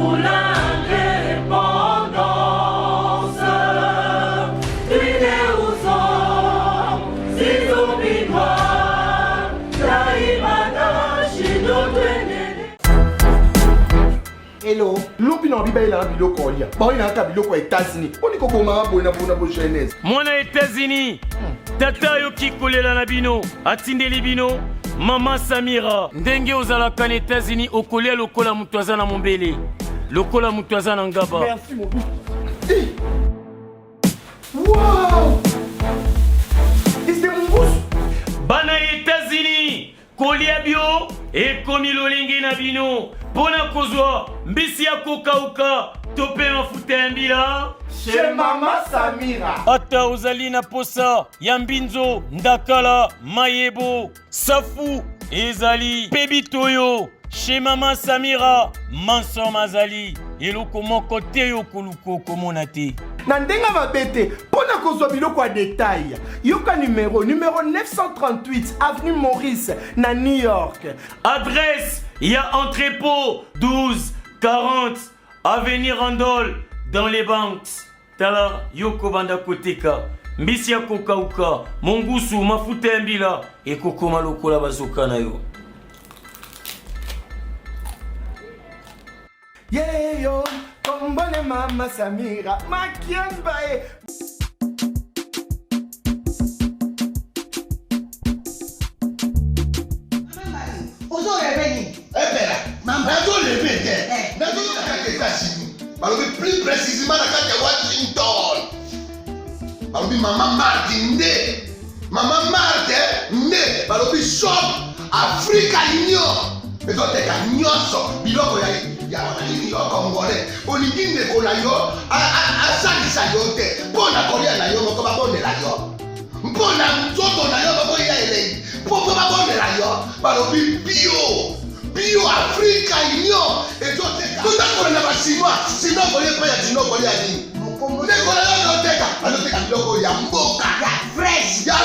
pour l'indépendance. Tuile uso, sizubi noir, Taïmana, Chido Twenene. Hello, lopi na biba ila biloko olia. Ba ina ka biloko États-Unis. Oni ko boma bona bo jeunesse. Mwana États-Unis. Tata yoki kolela na bino, atindeli bino. Mama Samira, ndenge ozalaka na États-Unis okolia lokola mutu aza na mombele. Lokola mutu aza na ngaba. Merci mon bout. Hey. Wow! C'est mon boss. Bana États-Unis, kolia bio ekomi lolingi na bino. Pona kozwa mbisi ya kokauka tope mafuta ya mbila. Chez Mama Samira. Ata ozali na posa ya mbinzo, ndakala, mayebo, safu, ezali, pebitoyo. Chez Mama Samira, manso mazali, eloko moko te yo koluko komona te. Na ndenga mabete, pona kozwa biloko ya détail. Yoka numéro 938 avenue Maurice na New York. Adresse, il y a entrepôt 12 40 avenue Randol dans les banques. Tala yoko banda koteka. Mbisi ya kokauka, mongusu mafuta ya mbila ekokoma lokola bazoka na yo. Yeah yo, kombone Mama Samira, makiambae. Plus précisément dans Washington. Balobi Maman Martin né. Maman Martin né. Balobi shop Africa Union. Mais donc t'es qu'à nyonso. Biloko ya congolais. Olingi ndeko na yo. Asalisa yo te. Pona kolia na yo moko babondela yo. Mpona nzoto na yo babo ya elei. Poko babondela yo. Balobi bio Africa Union. Et donc t'es qu'à. Tout à fait na basinois. Sinon kolia pa ya sinon kolia ni. Ndeko na yo teka. Aloteka biloko ya mboka. Ya fresh. Ya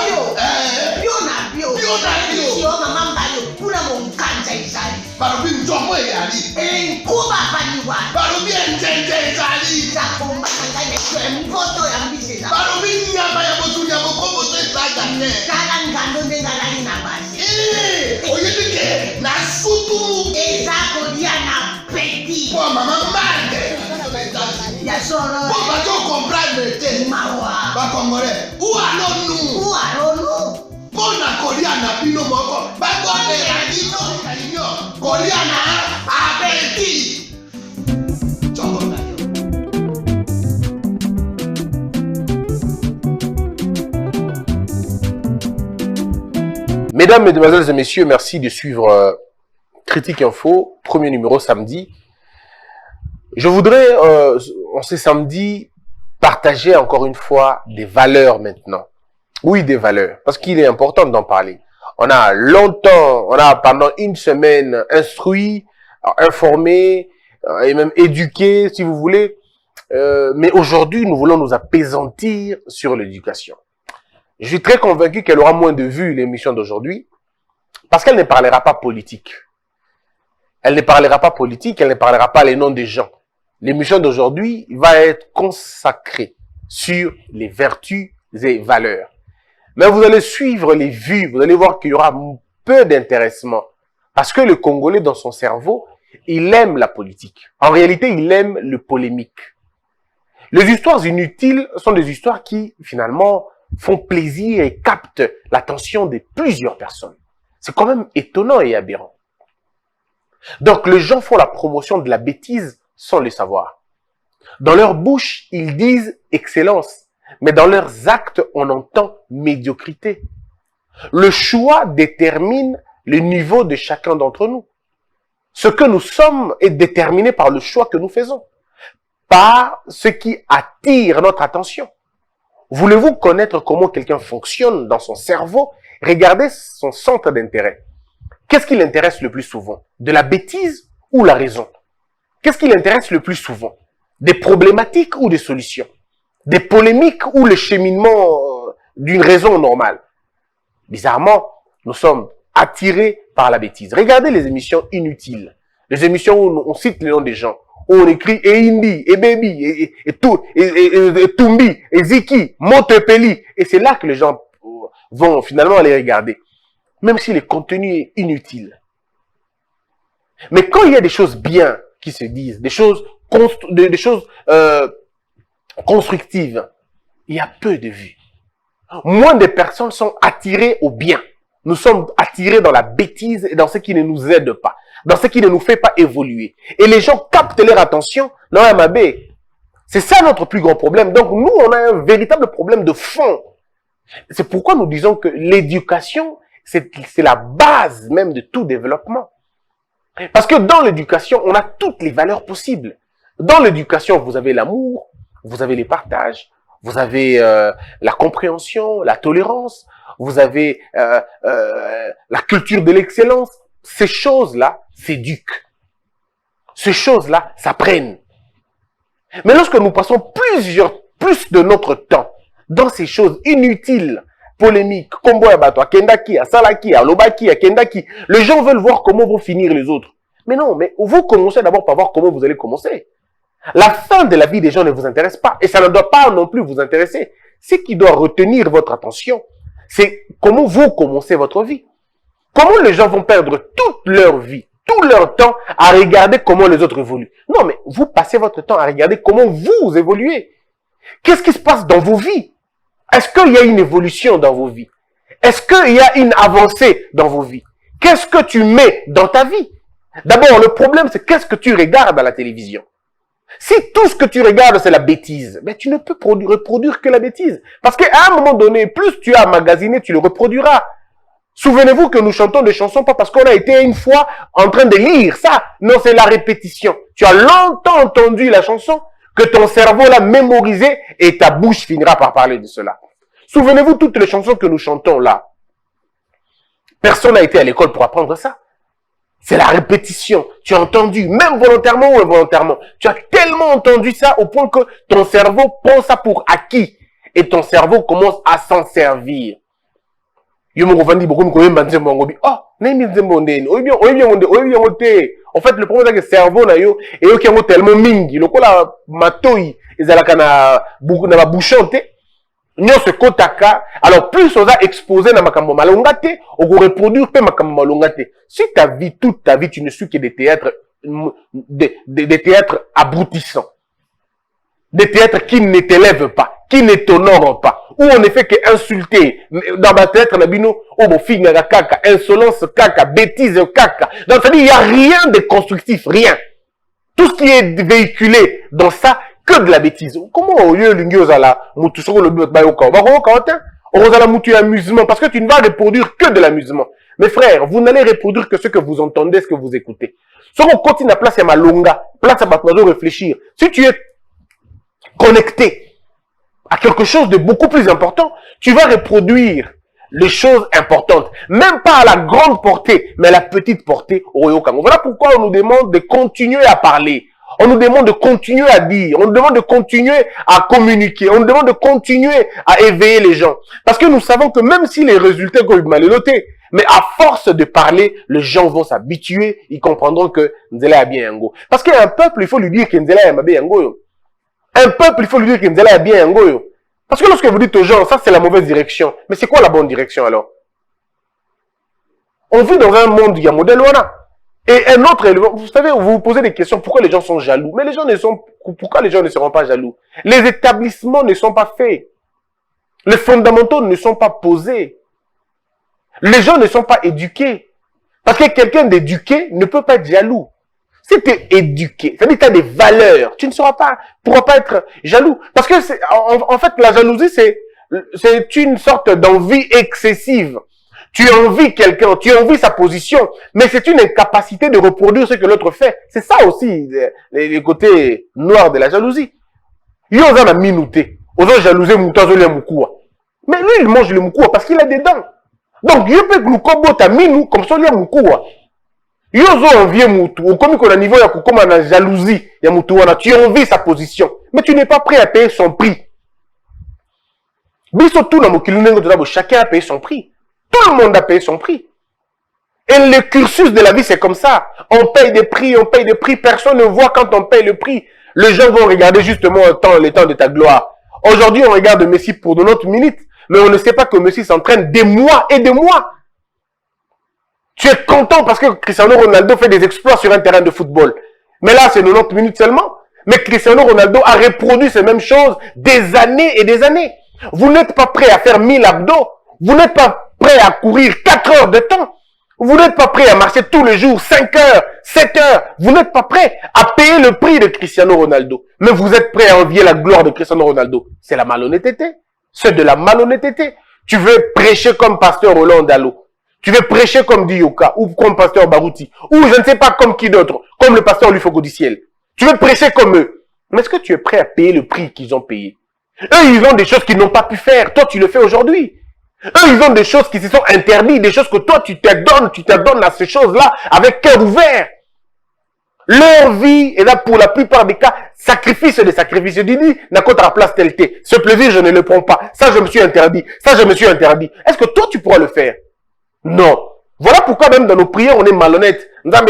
Bio na bio. Bio na bio. Sio mama mbayo. Kuna mkanja izali. Balobi nzomo yali. Kuba paniwa. Balobi njenje ezali. Zakomba ngane kwe mpoto ya mbisi za. Balobi nyama ya botu ya bokombo to ezaga te. Kala ngando ndengalani na basi. Oyedike na supu. Ezako dia na petit. Po mama mande. Ya soro. Po bato comprendre te. Mawa. Ba congolais. Ou allons-nous? Où allons-nous? Pona kolia na bino moko. Ba bonne la dino. Kolia na appétit. Mesdames, Mesdemoiselles et Messieurs, merci de suivre Critique Info, premier numéro samedi. Je voudrais, en ce samedi, partager encore une fois des valeurs maintenant. Oui, des valeurs, parce qu'il est important d'en parler. On a pendant une semaine instruit, informé et même éduqué, si vous voulez. Mais aujourd'hui, nous voulons nous appesantir sur l'éducation. Je suis très convaincu qu'elle aura moins de vues, l'émission d'aujourd'hui, parce qu'elle ne parlera pas politique. Elle ne parlera pas politique, elle ne parlera pas les noms des gens. L'émission d'aujourd'hui va être consacrée sur les vertus et valeurs. Mais vous allez suivre les vues, vous allez voir qu'il y aura peu d'intéressement. Parce que le Congolais, dans son cerveau, il aime la politique. En réalité, il aime le polémique. Les histoires inutiles sont des histoires qui, finalement, font plaisir et captent l'attention de plusieurs personnes. C'est quand même étonnant et aberrant. Donc, les gens font la promotion de la bêtise sans le savoir. Dans leur bouche, ils disent excellence, mais dans leurs actes, on entend médiocrité. Le choix détermine le niveau de chacun d'entre nous. Ce que nous sommes est déterminé par le choix que nous faisons, par ce qui attire notre attention. Voulez-vous connaître comment quelqu'un fonctionne dans son cerveau? Regardez son centre d'intérêt. Qu'est-ce qui l'intéresse le plus souvent? De la bêtise ou la raison? Qu'est-ce qui l'intéresse le plus souvent? Des problématiques ou des solutions? Des polémiques ou le cheminement d'une raison normale? Bizarrement, nous sommes attirés par la bêtise. Regardez les émissions inutiles. Les émissions où on cite les noms des gens, où on écrit Eindi, et Baby, et tout, et Tumbi, et Ziki, Motepeli. Et c'est là que les gens vont finalement aller regarder. Même si le contenu est inutile. Mais quand il y a des choses bien qui se disent, des choses constructives, il y a peu de vues. Moins de personnes sont attirées au bien. Nous sommes attirés dans la bêtise et dans ce qui ne nous aide pas, dans ce qui ne nous fait pas évoluer. Et les gens captent leur attention dans MAB. C'est ça notre plus grand problème. Donc nous, on a un véritable problème de fond. C'est pourquoi nous disons que l'éducation, c'est la base même de tout développement. Parce que dans l'éducation, on a toutes les valeurs possibles. Dans l'éducation, vous avez l'amour, vous avez les partages, vous avez la compréhension, la tolérance, vous avez la culture de l'excellence. Ces choses-là s'éduquent. Ces choses-là s'apprennent. Mais lorsque nous passons plus de notre temps dans ces choses inutiles, polémiques, combo à bateau, à Kendaki, à Salaki, à Lobaki, à Kendaki, les gens veulent voir comment vont finir les autres. Mais non, mais vous commencez d'abord par voir comment vous allez commencer. La fin de la vie des gens ne vous intéresse pas et ça ne doit pas non plus vous intéresser. Ce qui doit retenir votre attention, c'est comment vous commencez votre vie. Comment les gens vont perdre toute leur vie, tout leur temps à regarder comment les autres évoluent. Non, mais vous passez votre temps à regarder comment vous évoluez. Qu'est-ce qui se passe dans vos vies? Est-ce qu'il y a une évolution dans vos vies? Est-ce qu'il y a une avancée dans vos vies? Qu'est-ce que tu mets dans ta vie? D'abord, le problème, c'est qu'est-ce que tu regardes à la télévision? Si tout ce que tu regardes, c'est la bêtise, ben tu ne peux reproduire que la bêtise. Parce qu'à un moment donné, plus tu as magasiné, tu le reproduiras. Souvenez-vous que nous chantons des chansons pas parce qu'on a été une fois en train de lire ça. Non, c'est la répétition. Tu as longtemps entendu la chanson, que ton cerveau l'a mémorisé et ta bouche finira par parler de cela. Souvenez-vous toutes les chansons que nous chantons là. Personne n'a été à l'école pour apprendre ça. C'est la répétition. Tu as entendu, même volontairement ou involontairement. Tu as tellement entendu ça au point que ton cerveau prend ça pour acquis. Et ton cerveau commence à s'en servir. En fait, le problème, c'est que le cerveau, est tellement mingi. Le la matoi, ils ont la bouchon. Alors, plus on a exposé na makambo malongate, on va reproduire pe makambo malongate. Si ta vie, toute ta vie, tu ne suis que des théâtres, des théâtres abrutissants. Des théâtres qui ne t'élèvent pas, qui ne t'honorent pas. Où on ne fait que insulter. Dans ma théâtre, nabino, kaka, insolence kaka, bêtise kaka. Donc, ça dit, il n'y a rien de constructif, rien. Tout ce qui est véhiculé dans ça, que de la bêtise. Comment au lieu l'ingé la mutu sur le but bayoka? On va la mutu amusement parce que tu ne vas reproduire que de l'amusement. Mes frères, vous n'allez reproduire que ce que vous entendez, ce que vous écoutez. Si on continue à place à malonga, place à battre réfléchir. Si tu es connecté à quelque chose de beaucoup plus important, tu vas reproduire les choses importantes. Même pas à la grande portée, mais à la petite portée. Voilà pourquoi on nous demande de continuer à parler. On nous demande de continuer à dire, on nous demande de continuer à communiquer, on nous demande de continuer à éveiller les gens. Parce que nous savons que même si les résultats sont mal notés, mais à force de parler, les gens vont s'habituer, ils comprendront que Nzela a bien un go. Parce qu'un peuple, il faut lui dire que Nzela a bien un go. Un peuple, il faut lui dire que Nzela a bien un go. Parce que lorsque vous dites aux gens, ça c'est la mauvaise direction, mais c'est quoi la bonne direction alors? On vit dans un monde, il y a un modèle voilà. Et un autre élément, vous savez, vous vous posez des questions, pourquoi les gens sont jaloux? Mais pourquoi les gens ne seront pas jaloux? Les établissements ne sont pas faits. Les fondamentaux ne sont pas posés. Les gens ne sont pas éduqués. Parce que quelqu'un d'éduqué ne peut pas être jaloux. Si tu es éduqué, c'est-à-dire que tu as des valeurs, tu ne pourras pas être jaloux. Parce que en fait, la jalousie, c'est une sorte d'envie excessive. Tu envies quelqu'un, tu envies sa position, mais c'est une incapacité de reproduire ce que l'autre fait. C'est ça aussi, les côtés noirs de la jalousie. Yo a minuté. Aux gens jalouser moutazolia moukoua. Mais lui, il mange le moukoua parce qu'il a des dents. Donc, yo peut gloukobo ta minou comme ça, il y a moukoua. Yo zo envie moutou. Comme qu'on a niveau, ya comme on a jalousie, ya moutouana. Tu envies sa position. Mais tu n'es pas prêt à payer son prix. Biso tout na mokilunengo de chacun a payé son prix. Tout le monde a payé son prix. Et le cursus de la vie, c'est comme ça. On paye des prix, on paye des prix. Personne ne voit quand on paye le prix. Les gens vont regarder justement le temps de ta gloire. Aujourd'hui, on regarde Messi pour de notre minute, mais on ne sait pas que Messi s'entraîne des mois et des mois. Tu es content parce que Cristiano Ronaldo fait des exploits sur un terrain de football. Mais là, c'est 90 minutes seulement. Mais Cristiano Ronaldo a reproduit ces mêmes choses des années et des années. Vous n'êtes pas prêt à faire 1000 abdos. Vous n'êtes pas prêt à courir 4 heures de temps. Vous n'êtes pas prêt à marcher tous les jours 5 heures, 7 heures. Vous n'êtes pas prêt à payer le prix de Cristiano Ronaldo. Mais vous êtes prêt à envier la gloire de Cristiano Ronaldo. C'est la malhonnêteté. C'est de la malhonnêteté. Tu veux prêcher comme pasteur Roland Dalo. Tu veux prêcher comme Dioka ou comme pasteur Barouti. Ou je ne sais pas comme qui d'autre. Comme le pasteur Lufogo du ciel. Tu veux prêcher comme eux. Mais est-ce que tu es prêt à payer le prix qu'ils ont payé? Eux, ils ont des choses qu'ils n'ont pas pu faire. Toi, tu le fais aujourd'hui. Eux, ils ont des choses qui se sont interdites, des choses que toi, tu te donnes à ces choses-là avec cœur ouvert. Leur vie est là pour la plupart des cas, sacrifice des sacrifices. Je dis, n'a qu'à ta place tel t'es. Ce plaisir, je ne le prends pas. Ça, je me suis interdit. Ça, je me suis interdit. Est-ce que toi, tu pourras le faire? Non. Voilà pourquoi même dans nos prières, on est malhonnête. Toi,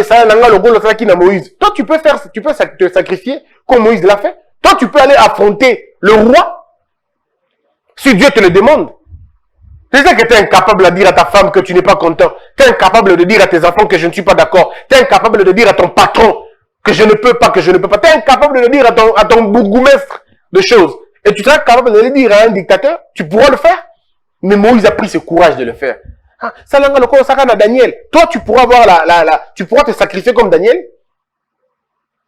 tu peux te sacrifier comme Moïse l'a fait. Toi, tu peux aller affronter le roi si Dieu te le demande. C'est ça que tu es incapable de dire à ta femme que tu n'es pas content. Tu es incapable de dire à tes enfants que je ne suis pas d'accord. Tu es incapable de dire à ton patron que je ne peux pas, que je ne peux pas. Tu es incapable de dire à ton bourgmestre de choses. Et tu seras capable de le dire à un dictateur. Tu pourras le faire. Mais Moïse a pris ce courage de le faire. Daniel. Toi, tu pourras avoir tu pourras te sacrifier comme Daniel.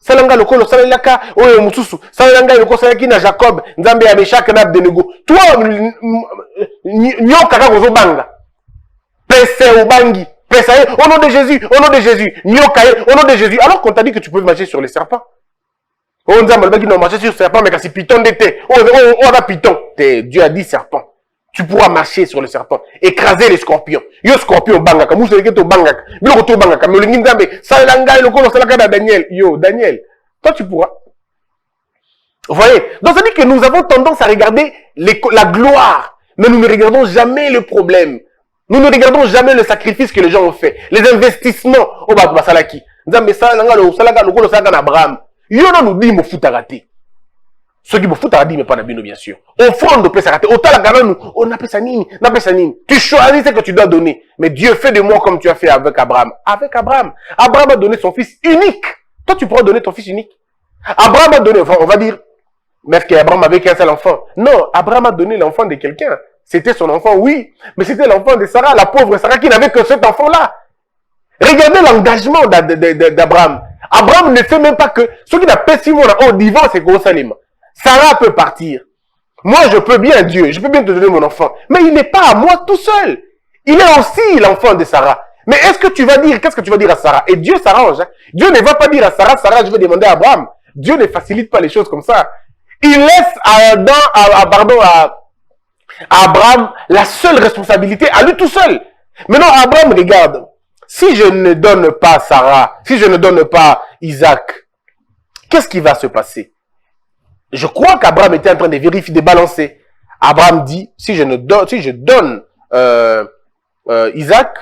Salanga lokolo salalaka oyo mususu salanga lokolo salaki na Jacob nzambe ya Meshak na Abednego. Toi nyoka ka gozo banga pese ubangi pese au nom de Jésus nyoka au nom de Jésus, alors qu'on t'a dit que tu peux marcher sur les serpents. On nzambe baki no marcher sur les serpents mais kasi python d'été on a python. Dieu a dit serpent. Tu pourras marcher sur le serpent, écraser les scorpions. Yo scorpion bangaka, museleke to bangaka, biloko to bangaka, mais olingi nzambe, salanga lokolo salaka na Daniel. Yo, Daniel, toi tu pourras. Vous voyez? Donc ça dit que nous avons tendance à regarder la gloire, mais nous ne regardons jamais le problème. Nous ne regardons jamais le sacrifice que les gens ont fait, les investissements. Oh bah salaki. Nzambe salanga lokolo salaka na Abraham. Yo non nous dit mo futarate. Ceux qui me foutent à dire, mais pas Nabino, bien sûr. Au fond de Pessarate, au Talagana, on a Pessanini. Tu choisis ce que tu dois donner. Mais Dieu fait de moi comme tu as fait avec Abraham. Avec Abraham. Abraham a donné son fils unique. Toi, tu pourras donner ton fils unique. Abraham a donné, enfin, on va dire, mais est-ce qu'Abraham avait qu'un seul enfant? Non, Abraham a donné l'enfant de quelqu'un. C'était son enfant, oui. Mais c'était l'enfant de Sarah, la pauvre Sarah, qui n'avait que cet enfant-là. Regardez l'engagement d'Abraham. Abraham ne fait même pas que, ceux qui n'ont pas si au divorce, c'est gros salim. Sarah peut partir. Moi, je peux bien, Dieu, je peux bien te donner mon enfant. Mais il n'est pas à moi tout seul. Il est aussi l'enfant de Sarah. Mais est-ce que tu vas dire, qu'est-ce que tu vas dire à Sarah? Et Dieu s'arrange. Hein? Dieu ne va pas dire à Sarah, je vais demander à Abraham. Dieu ne facilite pas les choses comme ça. Il laisse à Abraham la seule responsabilité, à lui tout seul. Maintenant, Abraham, regarde. Si je ne donne pas Sarah, si je ne donne pas Isaac, qu'est-ce qui va se passer? Je crois qu'Abraham était en train de vérifier, de balancer. Abraham dit, si je donne Isaac,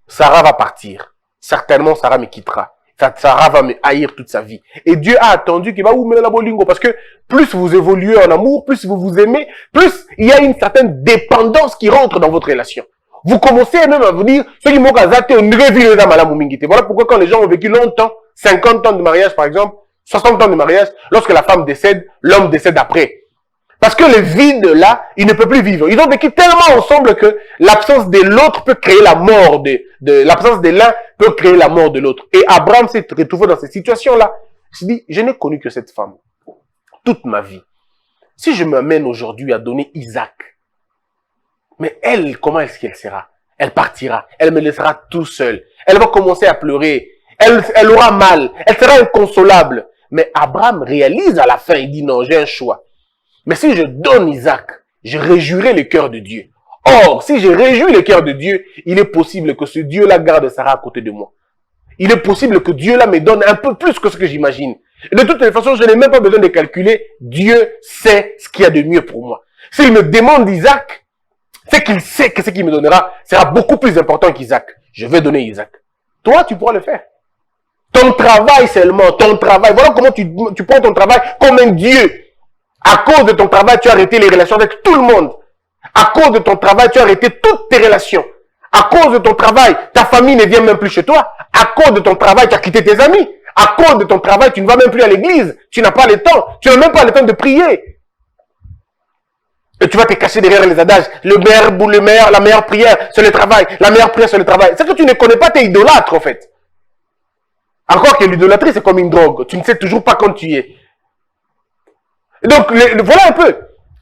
Sarah va partir. Certainement, Sarah me quittera. Sarah va me haïr toute sa vie. Et Dieu a attendu qu'il va vous mettre la bolingo. Parce que plus vous évoluez en amour, plus vous vous aimez, plus il y a une certaine dépendance qui rentre dans votre relation. Vous commencez même à vous dire, ceux qui m'ont casé, on revient dans la mumingité. Voilà pourquoi quand les gens ont vécu longtemps, 50 ans de mariage par exemple, 60 ans de mariage, lorsque la femme décède, l'homme décède après. Parce que le vide là, il ne peut plus vivre. Ils ont vécu tellement ensemble que l'absence de l'autre peut créer la mort l'absence de l'un peut créer la mort de l'autre. Et Abraham s'est retrouvé dans cette situation-là. Il s'est dit, je n'ai connu que cette femme toute ma vie. Si je m'amène aujourd'hui à donner Isaac, mais elle, comment est-ce qu'elle sera? Elle partira. Elle me laissera tout seul. Elle va commencer à pleurer. Elle aura mal. Elle sera inconsolable. Mais Abraham réalise à la fin, il dit non, j'ai un choix. Mais si je donne Isaac, je réjouirai le cœur de Dieu. Or, si je réjouis le cœur de Dieu, il est possible que ce Dieu-là garde Sarah à côté de moi. Il est possible que Dieu-là me donne un peu plus que ce que j'imagine. Et de toutes les façons, je n'ai même pas besoin de calculer. Dieu sait ce qu'il y a de mieux pour moi. S'il me demande Isaac, c'est qu'il sait que ce qu'il me donnera sera beaucoup plus important qu'Isaac. Je vais donner Isaac. toi, tu pourras le faire. Ton travail seulement, ton travail. Voilà comment tu prends ton travail comme un Dieu. À cause de ton travail, tu as arrêté les relations avec tout le monde. À cause de ton travail, tu as arrêté toutes tes relations. À cause de ton travail, ta famille ne vient même plus chez toi. À cause de ton travail, tu as quitté tes amis. À cause de ton travail, tu ne vas même plus à l'église. Tu n'as pas le temps. Tu n'as même pas le temps de prier. Et tu vas te cacher derrière les adages. La meilleure prière, c'est le travail. La meilleure prière, c'est le travail. C'est que tu ne connais pas tes idolâtres, en fait. Encore que l'idolâtrie, c'est comme une drogue. Tu ne sais toujours pas quand tu y es. Donc, voilà un peu.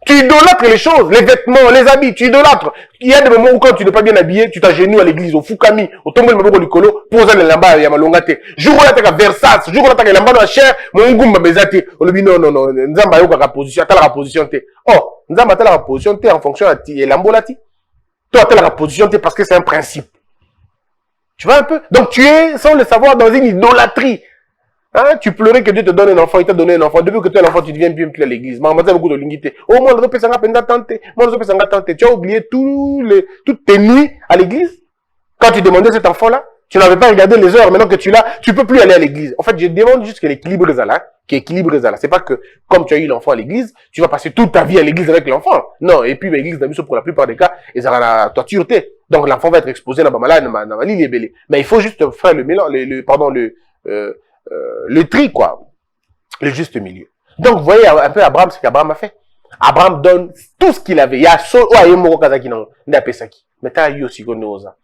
Tu idolâtres les choses, les vêtements, les habits, tu idolâtres. Il y a des moments où quand tu n'es pas bien habillé, tu t'agenouilles à l'église, au Fukami, au Tombo le Maboko Likolo, pose le lamba ya malongate. Jour où tu as Versace, jour où tu as lamba dans la chair, mon goumba bezate. On lui dit non, nzamba yo ka position, t'as la position té. Oh, nzamba t'as la position té en fonction de l'ambolati. Toi t'as la position té parce que c'est un principe. Tu vois un peu? Donc tu es, sans le savoir, dans une idolâtrie. Hein, tu pleurais que Dieu te donne un enfant, il t'a donné un enfant. Depuis que tu es un enfant, tu deviens bien plus à l'église. Maman, beaucoup de l'unité. Oh, moi, tu as oublié toutes tes nuits à l'église. Quand tu demandais cet enfant-là, tu n'avais pas regardé les heures. Maintenant que tu l'as, tu peux plus aller à l'église. En fait, je demande juste que l'équilibre est là. C'est pas que, comme tu as eu l'enfant à l'église, tu vas passer toute ta vie à l'église avec l'enfant. Non. Et puis, l'église, pour la plupart des cas, ils auront la toiture. Donc, l'enfant va être exposé dans la ligne. Mais il faut juste faire le mélange, le tri, quoi. Le juste milieu. Donc, vous voyez un peu Abraham, ce qu'Abraham a fait. Abraham donne tout ce qu'il avait. Il y a mais t'as eu aussi Gonoza.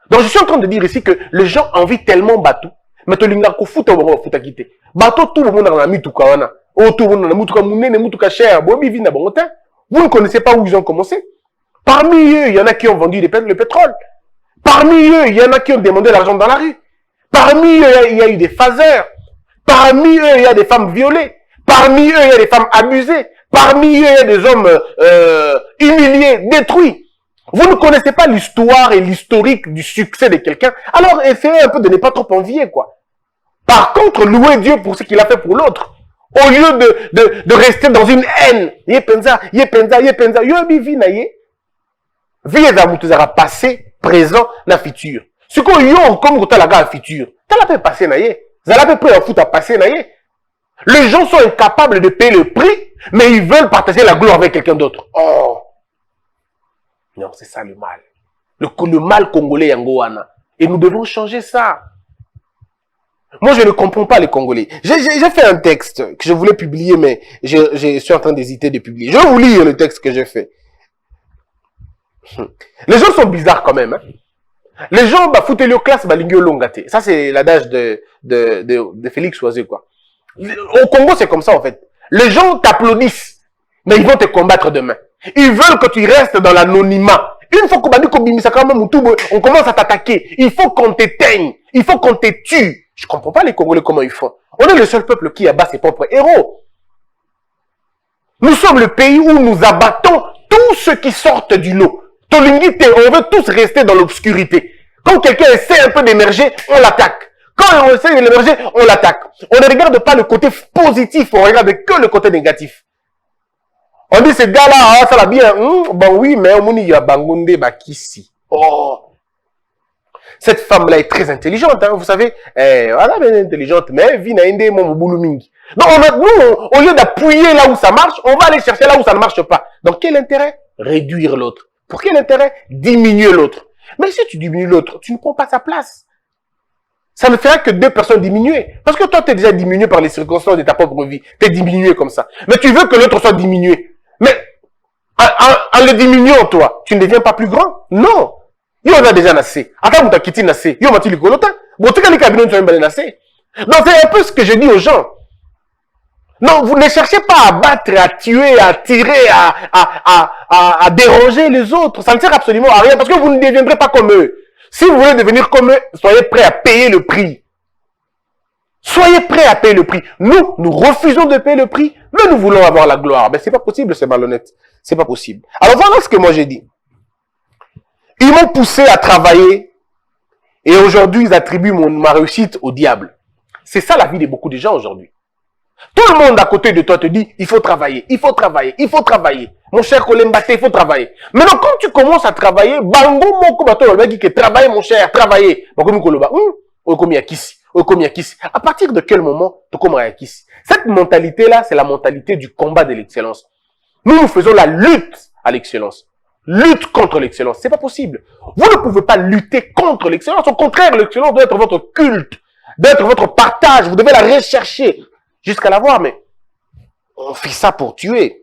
Donc, je suis en train de dire ici que les gens envient tellement bateau. Mais tu l'as qu'au foot, au foot à quitter. Bateau, tout le monde en a mis tout kawana. Oh, tout le monde en a mis tout kamouné, mis tout cher. Vous ne connaissez pas où ils ont commencé. Parmi eux, il y en a qui ont vendu le pétrole. Parmi eux, il y en a qui ont demandé l'argent dans la rue. Parmi eux, il y a eu des phaseurs. Parmi eux, il y a des femmes violées. Parmi eux, il y a des femmes abusées. Parmi eux, il y a des hommes humiliés, détruits. Vous ne connaissez pas l'histoire et l'historique du succès de quelqu'un. Alors, essayez un peu de ne pas trop envier, quoi. Par contre, louez Dieu pour ce qu'il a fait pour l'autre. Au lieu de rester dans une haine. Yepenza. Vie est passé, présent, na futur. Ce qu'on y a comme tu as la futur, tu as la passé naïe. Tu as la prêt à foutre à passer naïe. Les gens sont incapables de payer le prix, mais ils veulent partager la gloire avec quelqu'un d'autre. Oh. Non, c'est ça le mal. Le mal congolais yangoana. Et nous devons changer ça. Moi, je ne comprends pas les Congolais. J'ai fait un texte que je voulais publier, mais je suis en train d'hésiter de publier. Je vais vous lire le texte que j'ai fait. Les gens sont bizarres quand même. Hein. Les gens, foutez le classe, lingio longate. Ça, c'est l'adage de Félix Oisé, quoi. Au Congo, c'est comme ça, en fait. Les gens t'applaudissent, mais ils vont te combattre demain. Ils veulent que tu restes dans l'anonymat. Une fois qu'on commence à t'attaquer, il faut qu'on t'éteigne, il faut qu'on te tue. Je comprends pas les Congolais comment ils font. On est le seul peuple qui abat ses propres héros. Nous sommes le pays où nous abattons tous ceux qui sortent du lot. On veut tous rester dans l'obscurité. Quand quelqu'un essaie un peu d'émerger, on l'attaque. Quand on essaie d'émerger, on l'attaque. On ne regarde pas le côté positif, on regarde que le côté négatif. On dit, ce gars-là, ça va bien. Bon oui, mais on y a bangunde bakisi. Oh. Cette femme-là est très intelligente, hein, vous savez. Elle est intelligente, mais vina inde mon boulou. Donc, nous, au lieu d'appuyer là où ça marche, on va aller chercher là où ça ne marche pas. Donc, quel intérêt? Réduire l'autre. Pour quel intérêt? Diminuer l'autre. Mais si tu diminues l'autre, tu ne prends pas sa place. Ça ne fera que deux personnes diminuer. Parce que toi, tu es déjà diminué par les circonstances de ta propre vie. Tu es diminué comme ça. Mais tu veux que l'autre soit diminué. Mais en le diminuant, toi, tu ne deviens pas plus grand? Non. Yo, on a déjà nassé. Attends, tu as quitté nassé. Yo, m'a-tu l'écolota? Bon, tu as les cabinets, tu as nassé. Donc, c'est un peu ce que je dis aux gens. Non, vous ne cherchez pas à battre, à tuer, à tirer, à déranger les autres. Ça ne sert absolument à rien parce que vous ne deviendrez pas comme eux. Si vous voulez devenir comme eux, soyez prêts à payer le prix. Soyez prêts à payer le prix. Nous refusons de payer le prix, mais nous voulons avoir la gloire. Mais c'est pas possible, c'est malhonnête. C'est pas possible. Alors voilà ce que moi j'ai dit. Ils m'ont poussé à travailler et aujourd'hui ils attribuent ma réussite au diable. C'est ça la vie de beaucoup de gens aujourd'hui. Tout le monde à côté de toi te dit, il faut travailler, il faut travailler, il faut travailler. Mon cher Kolembate, il faut travailler. Maintenant, quand tu commences à travailler, bango moko bato lobaki que travailler mon cher, travailler. Bakomi koloba, okomi akisi, okomi akisi. À partir de quel moment tu komi akisi? Cette mentalité-là, c'est la mentalité du combat de l'excellence. Nous faisons la lutte à l'excellence. Lutte contre l'excellence. C'est pas possible. Vous ne pouvez pas lutter contre l'excellence. Au contraire, l'excellence doit être votre culte, doit être votre partage. Vous devez la rechercher jusqu'à l'avoir, mais on fait ça pour tuer.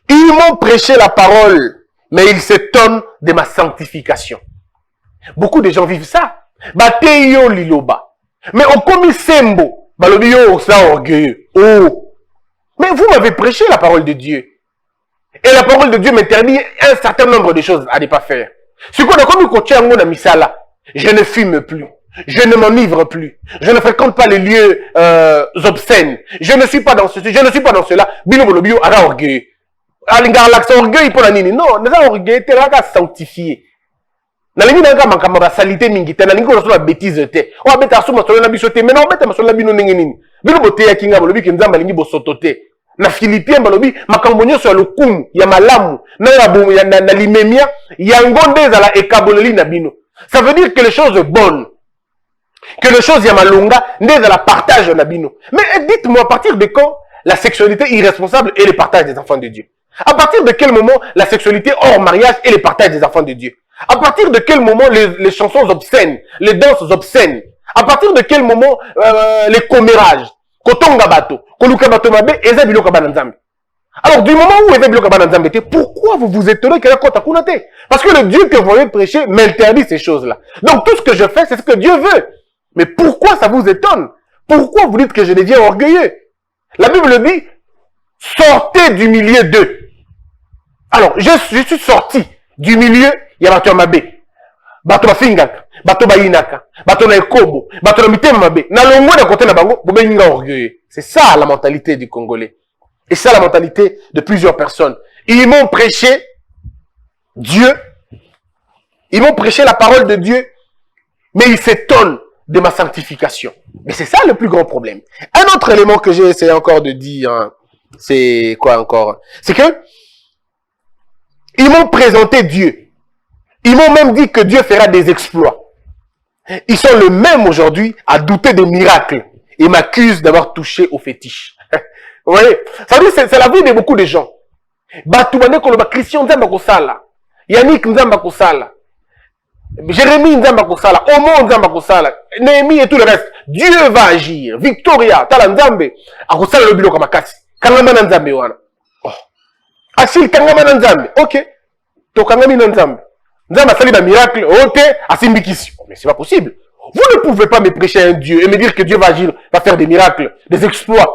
Ils m'ont prêché la parole, mais ils s'étonnent de ma sanctification. Beaucoup de gens vivent ça. Bateyo liloba. Mais on commis sembo. Balobio, ça orgueilleux. Oh. Mais vous m'avez prêché la parole de Dieu. Et la parole de Dieu m'interdit un certain nombre de choses à ne pas faire. Ce qu'on a commis côté en na misala. Je ne fume plus. Je ne m'enivre plus. Je ne fréquente pas les lieux obscènes. Je ne suis pas dans ceci, je ne suis pas dans cela. Bilo bolobio ara orgueilleux. Alinga l'accent orgueil pour la nini. Non, n'est pas orgueil, t'es là sanctifié. Nalingi nanga mankamba ba salité mingi te nalingi ko la bêtise te. O abeta suma solo na biso te. Mais non, beta masolo na bino ningi nini. Bilo bote ya kinga bolobi ki nzamba lingi bosoto te. Na Philippien balobi makambo nyonso ya lokumu ya malamu na limemia yango nde ezala ekaboleli na bino. Ça veut dire que les choses bonnes, que les choses ya malonga nde ezala partage na bino. Mais dites-moi à partir de quand la sexualité irresponsable est le partage des enfants de Dieu? À partir de quel moment la sexualité hors mariage est le partage des enfants de Dieu? À partir de quel moment les chansons obscènes, les danses obscènes? À partir de quel moment les commérages? Kotonga bato, koluka bato mabe, eza biloko bananzambe. Alors, du moment où eza biloko bananzambe, pourquoi vous vous étonnez qu'il y a kota kunate? Parce que le Dieu que vous avez prêché m'interdit ces choses-là. Donc, tout ce que je fais, c'est ce que Dieu veut. Mais pourquoi ça vous étonne? Pourquoi vous dites que je deviens orgueilleux? La Bible dit, sortez du milieu d'eux. Alors, je suis sorti du milieu, il y a bato mabe. Bato bafingaka, bato bayinaka, bato na ekobo, bato na mitema mabe. Na longo na côté na bango, bobenga orgueilleux. C'est ça la mentalité du Congolais. Et ça la mentalité de plusieurs personnes. Ils m'ont prêché Dieu. Ils m'ont prêché la parole de Dieu, mais ils s'étonnent de ma sanctification. Mais c'est ça le plus grand problème. Un autre élément que j'ai essayé encore de dire, hein, c'est quoi encore? C'est que ils m'ont présenté Dieu. Ils m'ont même dit que Dieu fera des exploits. Ils sont le même aujourd'hui à douter des miracles et m'accusent d'avoir touché au fétiche. Vous voyez? Ça veut dire c'est la vie de beaucoup de gens. Batoubane koloba Christian Nzamba kosala, Yannick Nzamba kosala, Jérémie Nzamba kosala, Omo Nzamba kosala, Néhémie et tout le reste. Dieu va agir. Victoria, Tala Nzambe, akosala le biloko makasi. Kangama na Nzambe wana. Oh. Asil kangama na Nzambe. OK. To kangami na Nzambe. Nzambe asali ba miracle, OK, asimbikisi. Mais c'est pas possible. Vous ne pouvez pas me prêcher un Dieu et me dire que Dieu va agir, va faire des miracles, des exploits.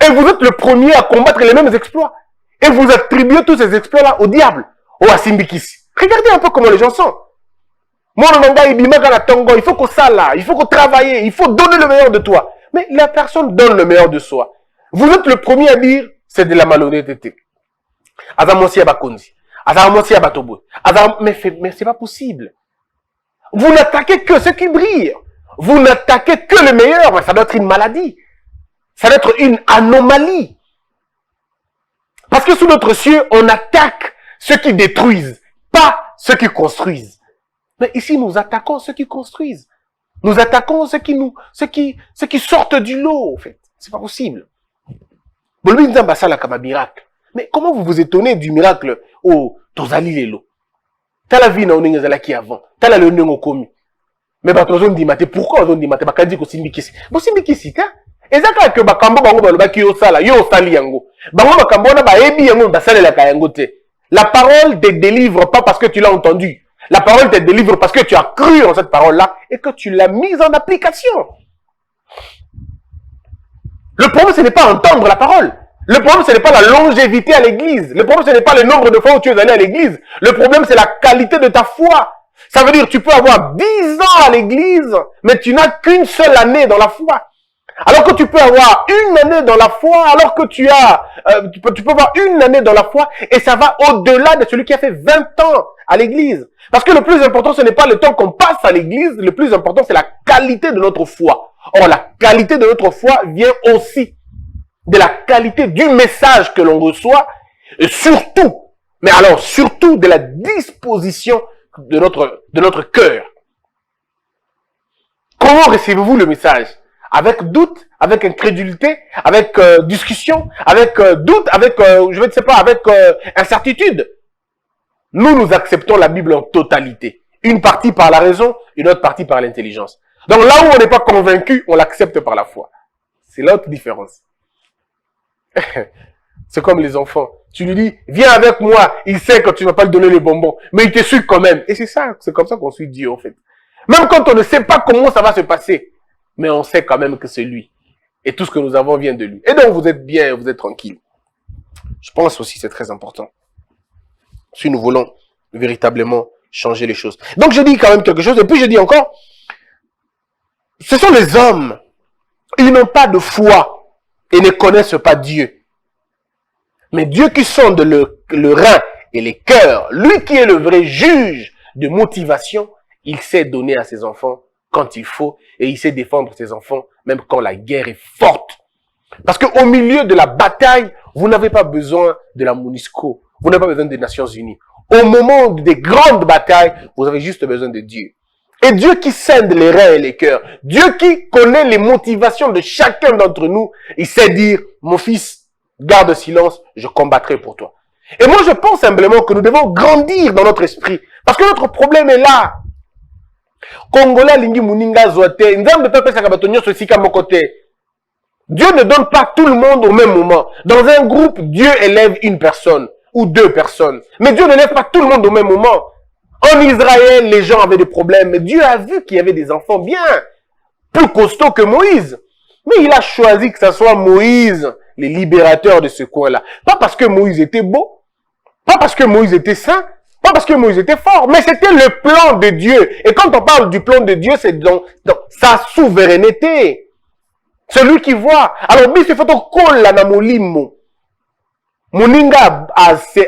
Et vous êtes le premier à combattre les mêmes exploits. Et vous attribuez tous ces exploits-là au diable, au asimbikisi. Regardez un peu comment les gens sont. Moi, il faut qu'on s'ala, il faut qu'on travaille, il faut donner le meilleur de toi. Mais la personne donne le meilleur de soi. Vous êtes le premier à dire, c'est de la malhonnêteté. Azamosi abakonzi. Azamosi abatobo. Mais c'est pas possible. Vous n'attaquez que ce qui brille. Vous n'attaquez que le meilleur. Mais ça doit être une maladie. Ça doit être une anomalie. Parce que sous notre cieux, on attaque ceux qui détruisent, pas ceux qui construisent. Mais ici, nous attaquons ceux qui construisent. Nous attaquons ceux qui sortent du lot, en fait. C'est pas possible. Mais comment vous vous étonnez du miracle au Tozali Lelo? T'as la vie, na qui avant. T'as la leone au commis. Mais on dit, pourquoi on dit, bakadi ko simbikisi? Bo simbikisi, ta? Ezaka que bakambo bango balobaki yo sala, yo sali yango. Bango bakambo na ba ebi yango basalela ka yango te. La parole te délivre pas parce que tu l'as entendu. La parole te délivre parce que tu as cru en cette parole-là et que tu l'as mise en application. Le problème, ce n'est pas entendre la parole. Le problème, ce n'est pas la longévité à l'église. Le problème, ce n'est pas le nombre de fois où tu es allé à l'église. Le problème, c'est la qualité de ta foi. Ça veut dire que tu peux avoir 10 ans à l'église, mais tu n'as qu'une seule année dans la foi. Alors que tu peux avoir une année dans la foi, alors que tu peux avoir une année dans la foi, et ça va au-delà de celui qui a fait 20 ans à l'église. Parce que le plus important, ce n'est pas le temps qu'on passe à l'église, le plus important, c'est la qualité de notre foi. Or, la qualité de notre foi vient aussi de la qualité du message que l'on reçoit et surtout, mais alors surtout de la disposition de notre cœur. Comment recevez-vous le message? Avec doute, avec incrédulité, avec discussion, avec doute, avec, je ne sais pas, avec incertitude. Nous acceptons la Bible en totalité. Une partie par la raison, une autre partie par l'intelligence. Donc là où on n'est pas convaincu, on l'accepte par la foi. C'est l'autre différence. C'est comme les enfants. Tu lui dis, viens avec moi, il sait que tu ne vas pas lui donner les bonbons, mais il te suit quand même. Et c'est ça, c'est comme ça qu'on suit Dieu en fait. Même quand on ne sait pas comment ça va se passer, mais on sait quand même que c'est lui. Et tout ce que nous avons vient de lui. Et donc vous êtes bien, vous êtes tranquille. Je pense aussi que c'est très important. Si nous voulons véritablement changer les choses. Donc je dis quand même quelque chose, et puis je dis encore, ce sont les hommes, ils n'ont pas de foi et ne connaissent pas Dieu. Mais Dieu qui sonde le rein et les cœurs, lui qui est le vrai juge de motivation, il sait donner à ses enfants quand il faut et il sait défendre ses enfants même quand la guerre est forte. Parce qu'au milieu de la bataille, vous n'avez pas besoin de la MONUSCO, vous n'avez pas besoin des Nations Unies. Au moment des grandes batailles, vous avez juste besoin de Dieu. Et Dieu qui scinde les reins et les cœurs, Dieu qui connaît les motivations de chacun d'entre nous, il sait dire, mon fils, garde silence, je combattrai pour toi. Et moi je pense simplement que nous devons grandir dans notre esprit. Parce que notre problème est là. Congolais lingi muninga zoate, nzambe pepe sakabatonyo sosika mokote. Dieu ne donne pas tout le monde au même moment. Dans un groupe, Dieu élève une personne ou deux personnes. Mais Dieu ne lève pas tout le monde au même moment. En Israël, les gens avaient des problèmes. Mais Dieu a vu qu'il y avait des enfants bien plus costauds que Moïse. Mais il a choisi que ce soit Moïse, les libérateurs de ce coin-là. Pas parce que Moïse était beau, pas parce que Moïse était saint, pas parce que Moïse était fort, mais c'était le plan de Dieu. Et quand on parle du plan de Dieu, c'est dans sa souveraineté. Celui qui voit. Alors, bis il faut qu'on la na molimo. Moninga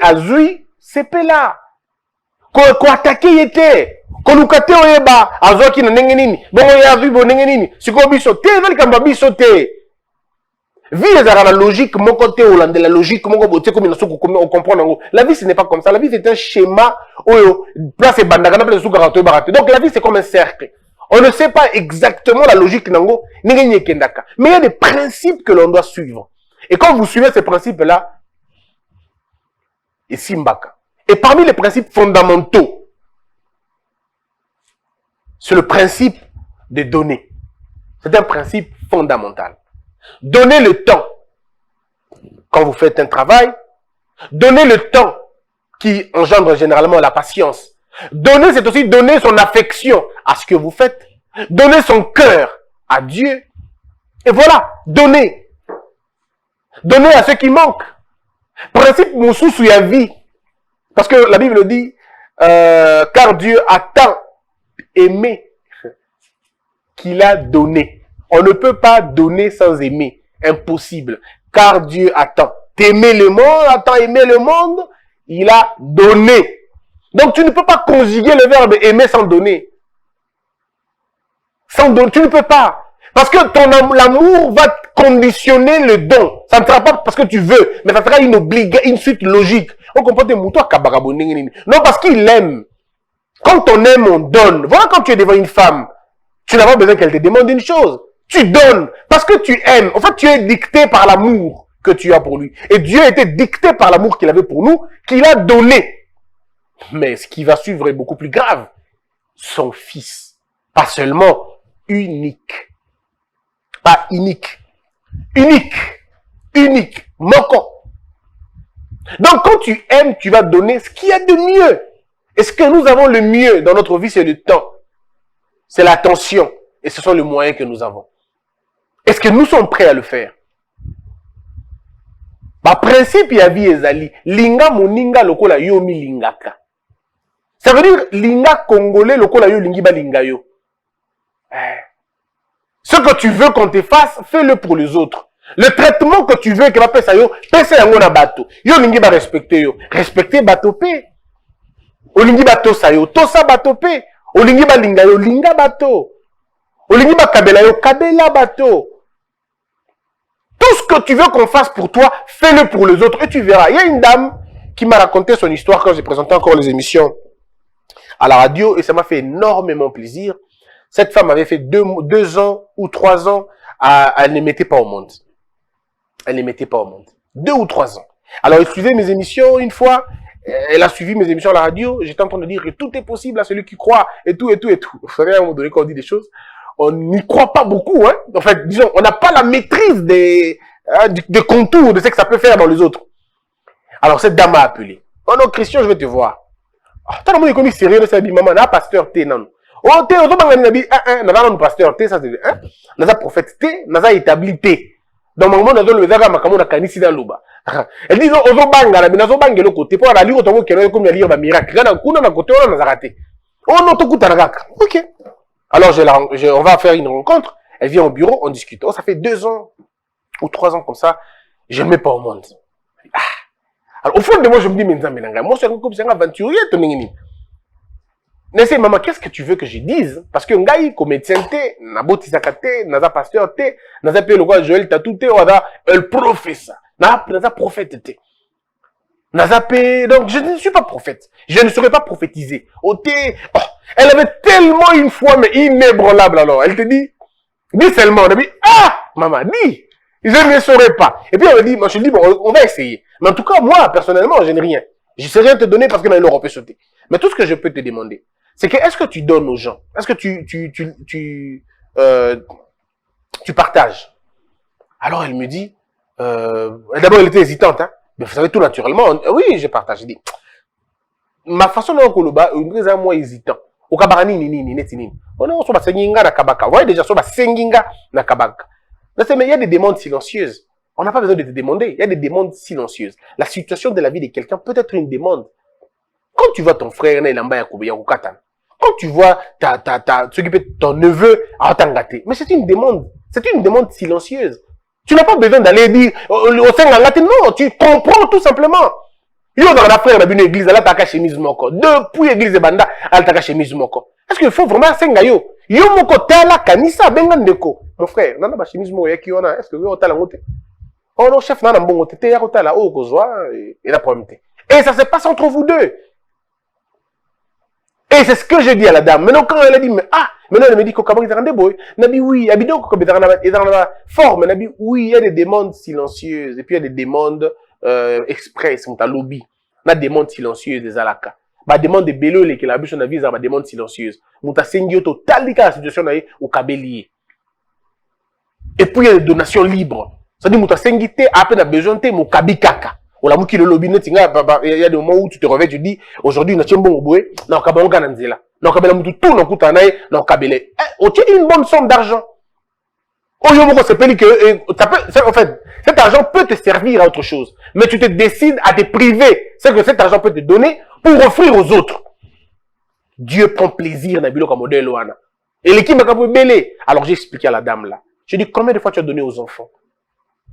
azui, c'est pela. Ko attaquer yete. Ko lukate oyeba azoki na ndenge nini. Bongo ya vi bo ndenge nini. Siko biso te veli kamba biso te. Vie ezara la logique mon côté hollandais la logique mon côté comme on comprend. La vie ce n'est pas comme ça. La vie c'est un schéma oyo place bandaka na place sous garantie baraté. Donc la vie c'est comme un cercle. On ne sait pas exactement la logique nango ndenge kendaka. Mais il y a des principes que l'on doit suivre. Et quand vous suivez ces principes là, et simbaka. Et parmi les principes fondamentaux, c'est le principe de donner. C'est un principe fondamental. Donnez le temps quand vous faites un travail. Donnez le temps qui engendre généralement la patience. Donner, c'est aussi donner son affection à ce que vous faites. Donner son cœur à Dieu. Et voilà, donner. Donner à ceux qui manquent. Principe Moussousou ya vie. Parce que la Bible dit, car Dieu a tant aimé qu'il a donné. On ne peut pas donner sans aimer. Impossible. Car Dieu a tant aimé le monde, a tant aimé le monde, il a donné. Donc tu ne peux pas conjuguer le verbe aimer sans donner. Sans don, tu ne peux pas. Parce que l'amour va conditionner le don. Ça ne sera pas parce que tu veux, mais ça sera une suite logique. On comprend des moutons à Kabarabonning. Non, parce qu'il aime. Quand on aime, on donne. Voilà quand tu es devant une femme, tu n'as pas besoin qu'elle te demande une chose. Tu donnes. Parce que tu aimes. En fait, tu es dicté par l'amour que tu as pour lui. Et Dieu a été dicté par l'amour qu'il avait pour nous, qu'il a donné. Mais ce qui va suivre est beaucoup plus grave. Son fils. Pas seulement unique. Pas unique. Unique. Unique. Manquant. Donc quand tu aimes, tu vas donner ce qu'il y a de mieux. Et ce que nous avons le mieux dans notre vie, c'est le temps. C'est l'attention. Et ce sont les moyens que nous avons. Est-ce que nous sommes prêts à le faire? Par principe, il y a vie ezali. Linga moninga lokola yomi lingaka. Ça veut dire linga congolais lokola yo lingi ba linga yo. Ce que tu veux qu'on te fasse, fais-le pour les autres. Le traitement que tu veux que va pesa yo, pesa yango na bato. Yo lingi ba respecter yo. Respecter bato pe. O lingi bato sa yo, to sa bato pe. O lingi ba linga yo, linga bato. Olingi ba kabela yo, kabela bato. Tout ce que tu veux qu'on fasse pour toi, fais-le pour les autres et tu verras. Il y a une dame qui m'a raconté son histoire quand j'ai présenté encore les émissions à la radio et ça m'a fait énormément plaisir. Cette femme avait fait 2 ans ou 3 ans, elle ne mettait pas au monde. Elle ne mettait pas au monde. 2 ou 3 ans. Alors, elle suivait mes émissions une fois. Elle a suivi mes émissions à la radio. J'étais en train de dire que tout est possible à celui qui croit et tout, et tout, et tout. Vous savez, à un moment donné, quand on dit des choses, on n'y croit pas beaucoup, hein. En fait, disons, on n'a pas la maîtrise des contours de ce que ça peut faire dans les autres. Alors, cette dame m'a appelé. Oh non, Christian, je vais te voir. Ah, t'as le monde économique sérieux de ça, dit maman, n'a pasteur T, non. Oh, T, on va gagner, n'a pasteur T, ça c'est, hein. N'a prophète T, n'a établi T. Donc, mon monde, le verra, ma camon, a canisi dans l'ouba. Elle dit, on va banga, mais on banga le côté, pour la lire, on va comme la lire, ma miracle. Là, on a côté, on a raté. Oh non, tout coûte à la ok. Alors, on va faire une rencontre. Elle vient au bureau, on discute. Oh, ça fait 2 ans ou 3 ans comme ça, je ne mets pas au monde. Ah. Alors, au fond de moi, je me dis, mais moi, je suis un aventurier, ton nini. Mais maman, qu'est-ce que tu veux que je dise? Parce que ngai, comme médecin, na botisakate, na pasteur, na pe le roi Joël Tatou, le professeur, na prophète, donc je ne suis pas prophète. Je ne serai pas prophétisé. Elle avait tellement une foi, mais inébranlable alors. Elle te dit seulement. On a dit, ah, maman, dis, je ne saurais pas. Et puis on me dit, moi je dis, bon, on va essayer. Mais en tout cas, moi, personnellement, je n'ai rien. Je ne sais rien te donner parce que là, l'Europe peut sauter. Mais tout ce que je peux te demander, c'est que est-ce que tu donnes aux gens? Est-ce que tu partages? Alors elle me dit, d'abord elle était hésitante, hein. Mais vous savez tout naturellement, oui, je partage. Je dis, ma façon de koloba, une moi hésitant. Au kabarani ni. On est sur la senginga na kabaka. Vous voyez déjà sur la senginga na kabaka. Mais il y a des demandes silencieuses. On n'a pas besoin de te demander. Il y a des demandes silencieuses. La situation de la vie de quelqu'un peut être une demande. Quand tu vois ton frère, quand tu vois ton neveu, mais c'est une demande. C'est une demande silencieuse. Tu n'as pas besoin d'aller dire, non, tu comprends tout simplement. Yo dans la frère, une église, elle a ta chemise moko. Depuis l'église de Banda, elle a ta chemise moko. Est-ce qu'il faut vraiment senga yo? Yo moko tala kanisa benga ndeko. Mon frère, nana ba chemise moko yaki ona, est-ce que yo tala ngote? Oh non, chef, nana mbongo tete ya tala o kozwa et la problème. Et ça se passe entre vous deux. Et c'est ce que j'ai dit à la dame. Maintenant, quand elle a dit, mais maintenant elle me dit qu'au Cameroun, il y a des boy. Nabi, oui, habitons qu'au Cameroun, il y a des formes. Nabi, oui, il y a des demandes silencieuses. Et puis il y a des demandes express, on t'a lobby. On a des demandes silencieuses des alaka. Bah, demande de bélo, les que la bûche, on a vu, ça, demande silencieuse. On t'a sengio total, la situation, au Kabelier. Et puis il y a des donations libres. Ça dit, on t'a sengité, à peine besoin de mon kabikaka. On l'a mouki le lobby, il y a des moments où tu te réveilles, tu dis, aujourd'hui, on a un bon boué, on a un bon gananzela. On a un bon tout, on a un koutanaï, on a un kabelé. On tient une bonne somme d'argent. Aujourd'hui, c'est pas que, en fait, cet argent peut te servir à autre chose. Mais tu te décides à te priver. C'est que cet argent peut te donner pour offrir aux autres. Dieu prend plaisir dans le modèle. Et l'équipe m'a belé. Alors j'ai expliqué à la dame là. Je dis, combien de fois tu as donné aux enfants?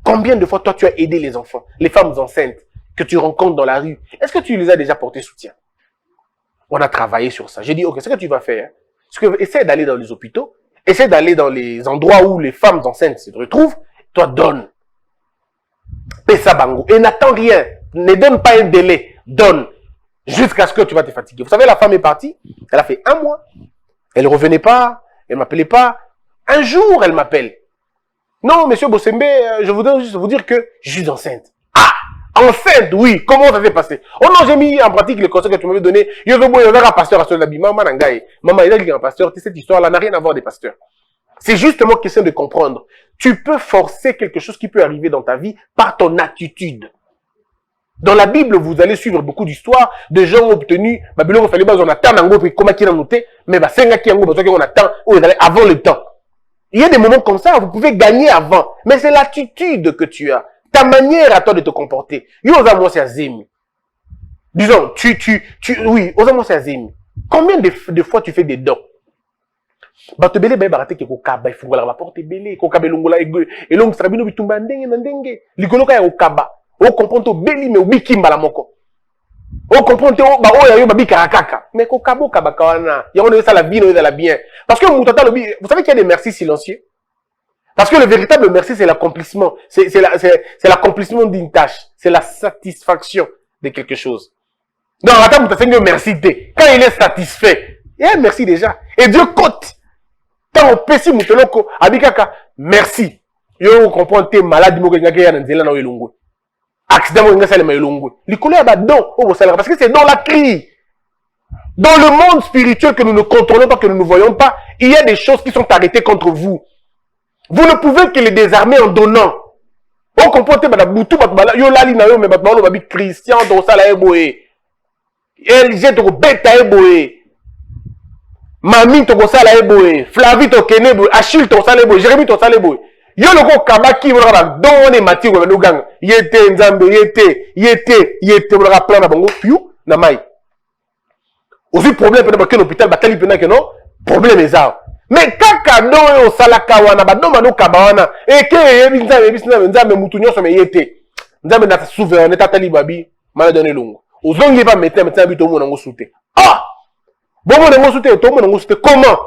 Combien de fois toi tu as aidé les enfants, les femmes enceintes que tu rencontres dans la rue? Est-ce que tu les as déjà porté soutien? On a travaillé sur ça. J'ai dit, ok, ce que tu vas faire, c'est que essaie d'aller dans les hôpitaux, essaie d'aller dans les endroits où les femmes enceintes se retrouvent, toi donne. Pessa bango. Et n'attends rien. Ne donne pas un délai. Donne. Jusqu'à ce que tu vas te fatiguer. Vous savez, la femme est partie. Elle a fait 1 mois. Elle ne revenait pas. Elle ne m'appelait pas. Un jour, elle m'appelle. Non, monsieur Bossembe, je voudrais juste vous dire que je suis enceinte. Ah! Enceinte, oui. Comment ça s'est passé? Oh non, j'ai mis en pratique les conseils que tu m'avais donné. Il y a un pasteur à Solabi. Maman, il y a un pasteur. Cette histoire-là n'a rien à voir des pasteurs. C'est justement question de comprendre. Tu peux forcer quelque chose qui peut arriver dans ta vie par ton attitude. Dans la Bible, vous allez suivre beaucoup d'histoires de gens obtenus, on attend mais on attend avant le temps. Il y a des moments comme ça, vous pouvez gagner avant. Mais c'est l'attitude que tu as. Ta manière à toi de te comporter. Disons, oui, combien de fois tu fais des dons? Bato belé ba barate ke ko kaba ifungola ba porte belé ko kaba longola et long strabino bitumba ndenge na ndenge likolo ka ya ko kaba o comprendre to beli me ubiki mbala moko On comprend que oh ya yo babi karakaka. Mais ko kabo kabakawana. Ya on est ça la vie, on est la bien. Parce que vous savez qu'il y a des merci silencieux. Parce que le véritable merci, c'est l'accomplissement. C'est l'accomplissement d'une tâche. C'est la satisfaction de quelque chose. Non, attends, merci. Quand il est satisfait, il y a un merci déjà. Et Dieu compte. Quand on peut si mouteloko, abikaka, merci. Yo comprend t'es malade, accident, parce que c'est dans la crie. Dans le monde spirituel que nous ne contrôlons pas, que nous ne voyons pas, il y a des choses qui sont arrêtées contre vous. Vous ne pouvez que les désarmer en donnant. On comprend que yo lali na yo mais batma no babi Christian do sala eboé. LG to beta eboé. Mami to sala eboé, Flavie to kene eboé, Achille to sala eboé, Jérémie to sala eboé. Yo loko kabaki wala ba donné mati ko no gang. Yete nzambe yete wala plan na bango piu na mai. Aussi problème peut que l'hôpital batali pena que non, problème est ça. Mais kaka do salaka wana ba do mano kabawana e ke yebi nzambe mutu nyonso me yete. Nzambe na souverain tatali babi mala donné longo. Ozongi ba médecin bi to mona ngo souté. Ah! Bon mona ngo souté to mona ngo souté comment?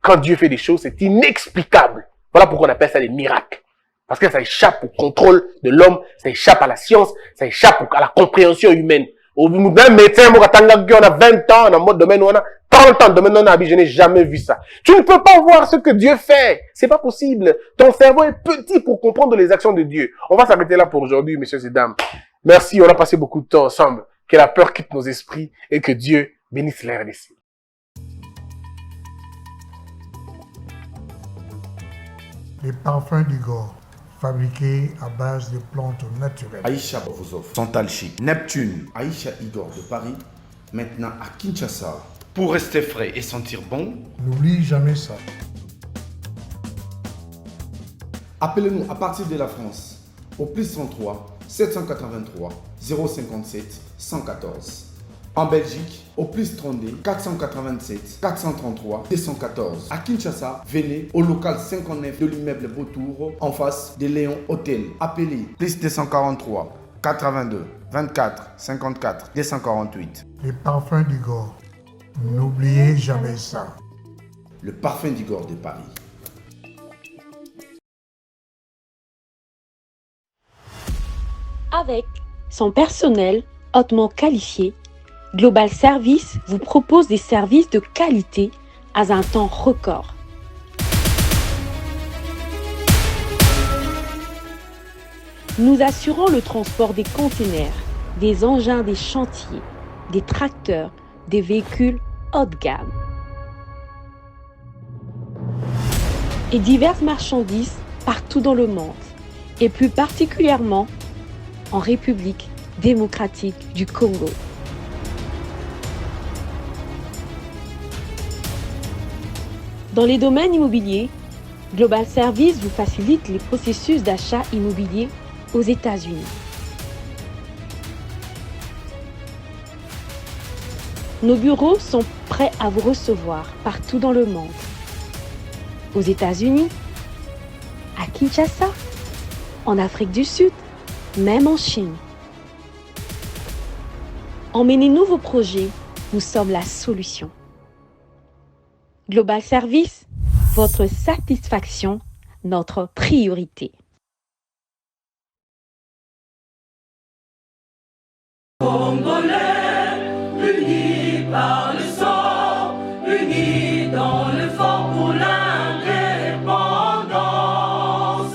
Quand Dieu fait des choses, c'est inexplicable. Voilà pourquoi on appelle ça des miracles. Parce que ça échappe au contrôle de l'homme, ça échappe à la science, ça échappe à la compréhension humaine. Au bout d'un médecin, on a 20 ans, on a mode domaine, on a 30 ans de domaine, je n'ai jamais vu ça. Tu ne peux pas voir ce que Dieu fait. C'est pas possible. Ton cerveau est petit pour comprendre les actions de Dieu. On va s'arrêter là pour aujourd'hui, messieurs et dames. Merci, on a passé beaucoup de temps ensemble. Que la peur quitte nos esprits et que Dieu bénisse les RDC. Les parfums d'Igor, fabriqués à base de plantes naturelles. Aïcha Bovozov, Santal Chic, Neptune, Aïcha Igor de Paris, maintenant à Kinshasa. Pour rester frais et sentir bon, N'oublie jamais ça. appelez-nous à partir de la France au plus 33 783 057 114. En Belgique, au plus 32 487 433 214. À Kinshasa, venez au local 59 de l'immeuble Beautour, en face de Léon Hôtel. Appelez plus 243 82 24 54 248. Les parfums d'Igor, n'oubliez jamais ça. Le parfum d'Igor de Paris. Avec son personnel hautement qualifié, Global Service vous propose des services de qualité à un temps record. Nous assurons le transport des containers, des engins des chantiers, des tracteurs, des véhicules haut de gamme et diverses marchandises partout dans le monde, et plus particulièrement en République démocratique du Congo. Dans les domaines immobiliers, Global Service vous facilite les processus d'achat immobilier aux États-Unis. Nos bureaux sont prêts à vous recevoir partout dans le monde. Aux États-Unis, à Kinshasa, en Afrique du Sud, même en Chine. Emmenez-nous vos projets, nous sommes la solution. Global Service, votre satisfaction, notre priorité. Congolais, unis par le sang, unis dans l'effort pour l'indépendance.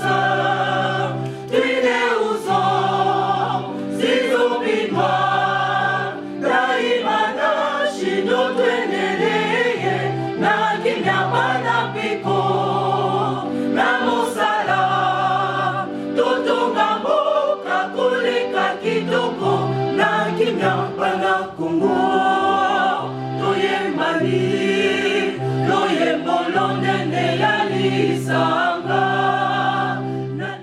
Tués aux hommes, si oublie-moi, Daimana, Chino, Tweneleye, Nakinyabana, Pico, Namosala, Totongambo, Kakuleka, Kitoko. Nakimyambana Congo, Toye Mali, Loye Bolonde ne Yalisa.